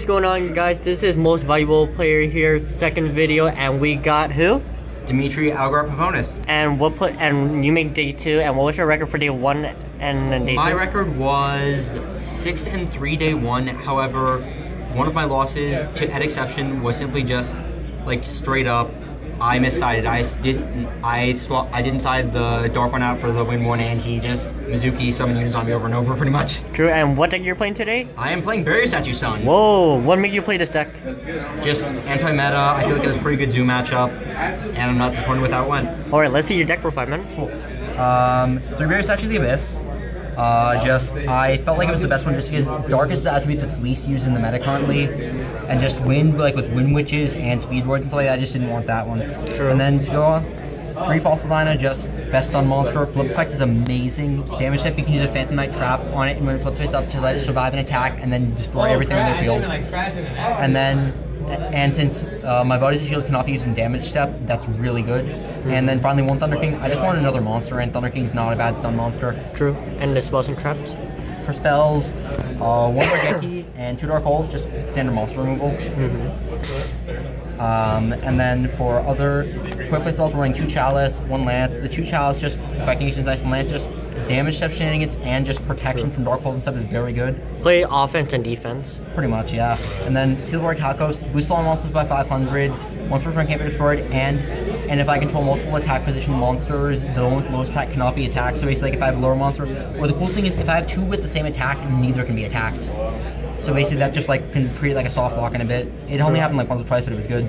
is going on, guys? This is Most Valuable Player here's second video, and we got who? Dimitri Algar-Pavonis. And you made day 2, and what was your record for day 1 and day 2? My record was 6-3 day 1. However, one of my losses, at exception, was simply just like straight up. I missided. I didn't side the dark one out for the win 1, and he just Mizuki summoned units on me over and over, pretty much. True. And what deck you're playing today? I am playing Barrier Statue Sun. Whoa! What made you play this deck? Just anti-meta. I feel like it's a pretty good Zoo matchup, and I'm not disappointed with how it went. All right, let's see your deck profile, man. Cool. 3 Barrier Statue of the Abyss. I felt like it was the best one just because Dark is the attribute that's least used in the meta currently, and just Wind, like with Wind Witches and Speed Wards and stuff like that, I just didn't want that one. True. And then to go on, 3 Fossil Dyna, just best stun monster. Flip effect is amazing. Damage step, you can use a Phantom Knight trap on it and when it flips face up to let it survive an attack and then destroy everything in their field. And then, since my Body's Shield cannot be used in damage step, that's really good. And then finally, one Thunder King. I just wanted another monster, and Thunder King's not a bad stun monster. True. And the spells and traps? For spells, 1 Bargeki and 2 Dark Holes, just standard monster removal. And then for other quick play spells, we're running 2 Chalice, 1 Lance. The 2 Chalice, just effecting is nice, and Lance just damage step shenanigans and just protection from Dark Holes and stuff is very good. Play offense and defense. Pretty much, yeah. And then Silver Calcos, boost all monsters by 500, 1 for turn can't be destroyed, and if I control multiple attack position monsters, the one with the lowest attack cannot be attacked. So basically, like if I have a lower monster, or the cool thing is if I have 2 with the same attack, neither can be attacked. So basically that just like can create like a soft lock in a bit. It only happened like once or twice, but it was good.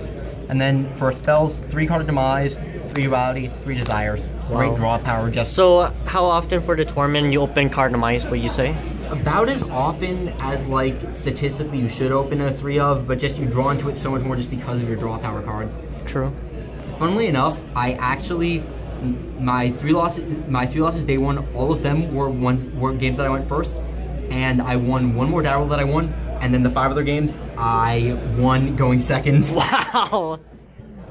And then for spells, 3 Card of Demise, 3 Duality, 3 Desires. Wow. Great draw power. Just so how often for the tournament you open Card of Demise, what you say? About as often as like statistically you should open a 3 of, but just you draw into it so much more just because of your draw power cards. True. Funnily enough, I actually my three losses day 1, all of them were games that I went first, and I won 1 more Daryl that I won, and then the 5 other games I won going second. Wow.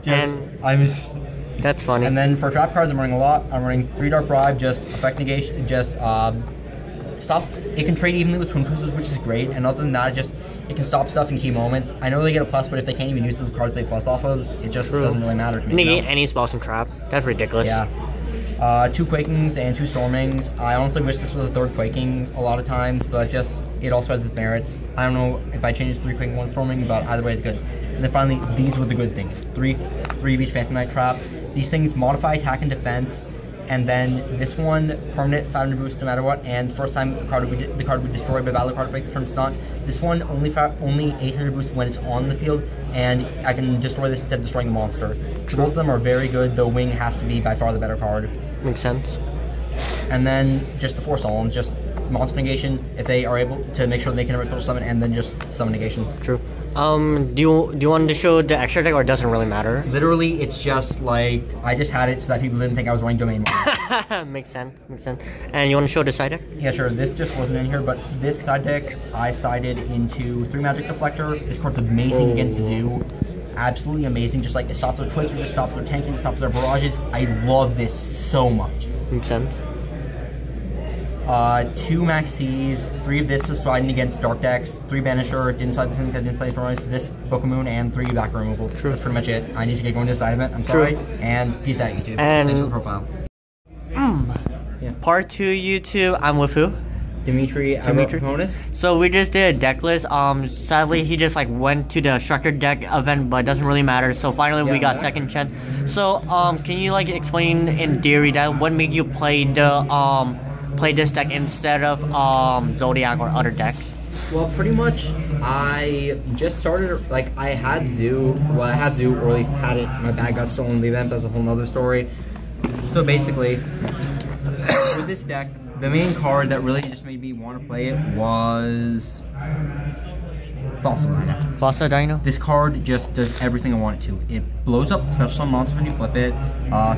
That's funny. And then for trap cards, I'm running a lot. I'm running 3 Dark Bribe, just effect negation, just stuff. It can trade evenly with Twin Cruisers, which is great. And other than that, it can stop stuff in key moments. I know they get a plus, but if they can't even use the cards they plus off of, it just doesn't really matter to me. Negate any spells and trap. That's ridiculous. Yeah. 2 Quakings and 2 Stormings. I honestly wish this was a 3rd Quaking a lot of times, but just it also has its merits. I don't know if I change it to 3 Quaking, 1 Storming, but either way it's good. And then finally, these were the good things. 3 of each Phantom Knight trap. These things modify attack and defense, and then this one permanent 500 boost no matter what. And first time the card would be destroyed by battle card breaks turn stun. This one only 800 boost when it's on the field, and I can destroy this instead of destroying the monster. Both of them are very good, though Wing has to be by far the better card. Makes sense. And then just the 4 Solemns, just monster negation if they are able to make sure they can special summon, and then just summon negation. True. Do you want to show the extra deck, or it doesn't really matter? Literally, it's just like I just had it so that people didn't think I was running domain. Makes sense. And you want to show the side deck? Yeah, sure. This just wasn't in here, but this side deck I sided into 3 Magic Deflector. This card's amazing against Zoo. Absolutely amazing. Just like it stops their twists, it stops their tanking, stops their barrages. I love this so much. Makes sense. 2 Max C's, 3 of this is sliding against Dark decks, 3 Banisher, didn't side this in because I didn't play for this Bokamoon, and 3 back removal. True. That's pretty much it. I need to get going to the side event. I'm sorry. And peace out, YouTube. And thanks for the profile. Yeah. Part 2, YouTube. I'm with who? Dimitri Algar-Pavonis. So we just did a deck list. Sadly he just like went to the structured deck event, but it doesn't really matter. So finally we got second chance. So can you like explain in theory that what made you play this deck instead of Zoodiac or other decks? Well, pretty much I just started, like I had Zoo, well I have Zoo, or at least had it, my bag got stolen in the event, that's a whole nother story. So basically, with this deck, the main card that really just made me want to play it was Fossil Dyna. Fossil Dyna? This card just does everything I want it to. It blows up special summon monsters when you flip it,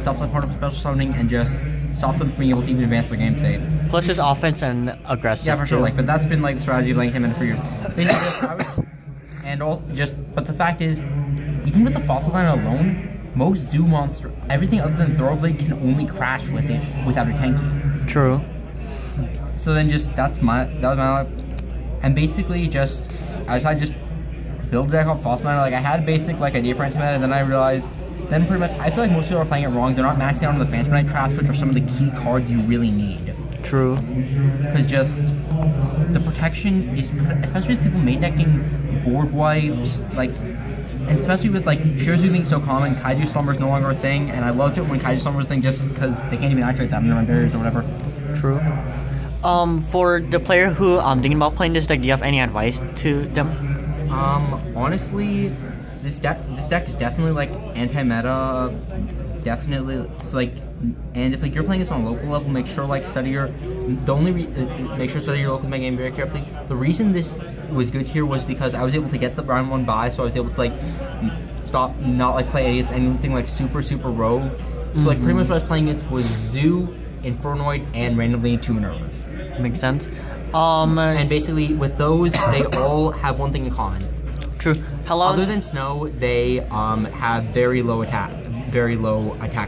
stops the part of special summoning, and just stops them from being able to even advance their game state. Plus his offense and aggressive. Yeah, for sure. Like, but that's been like the strategy of letting him in for years. But the fact is, even with the Fossil Dyna alone, most Zoo monster, everything other than Thoroughblade can only crash with it without a tanky. True. So then that was my, and basically just, I decided just build a deck off Fossil Knight. Like I had a basic like idea for Antimatter, and then I realized, then pretty much I feel like most people are playing it wrong. They're not maxing out on the Phantom Knight traps, which are some of the key cards you really need. True. Because just the protection is, especially with people main decking board wipes, like, and especially with like Pure Zoo being so common, Kaiju Slumber is no longer a thing, and I loved it when Kaiju Slumber was a thing just because they can't even activate that under run barriers or whatever. True. For the player who thinking about playing this deck, do you have any advice to them? Honestly, this deck is definitely like anti-meta. Definitely, it's like, and if like you're playing this on a local level, make sure like study your. Make sure study your local meta game very carefully. The reason this was good here was because I was able to get the round 1 buy, so I was able to like stop, not like play anything like super rogue. So like pretty much what I was playing against was Zoo, Infernoid, and randomly 2 Minervas. Makes sense. And basically with those, they all have one thing in common. True. How long? Other than Snow, they have very low attack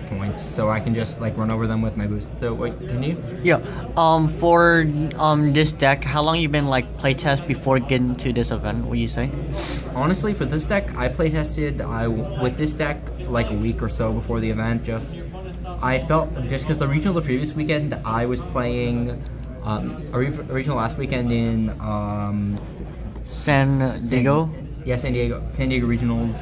points, so I can just like run over them with my boost. So wait, can you? Yeah. For this deck, how long you been like playtest before getting to this event? Would you say? Honestly, for this deck, I playtested with this deck like a week or so before the event. I felt just because the regional the previous weekend I was playing a regional last weekend in San Diego. Yeah, San Diego regionals.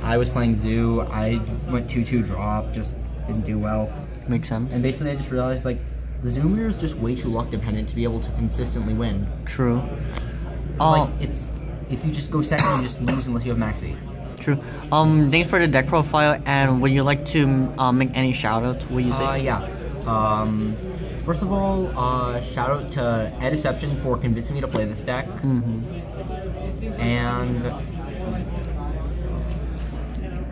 I was playing Zoo. I went 2-2 drop, just didn't do well. Makes sense. And basically I just realized like the Zoo mirror is just way too luck dependent to be able to consistently win. True. Like it's, if you just go second, you just lose unless you have Max 8. True. Thanks for the deck profile, and would you like to make any shout outs? Would you say? Yeah. First of all, shout out to Deception for convincing me to play this deck. And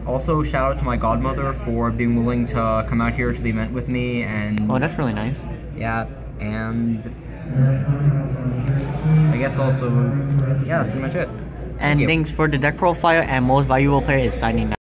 also shout out to my godmother for being willing to come out here to the event with me. And oh, that's really nice. Yeah, and I guess also, yeah, that's pretty much it. And thanks for the deck profile, and most valuable player is signing out.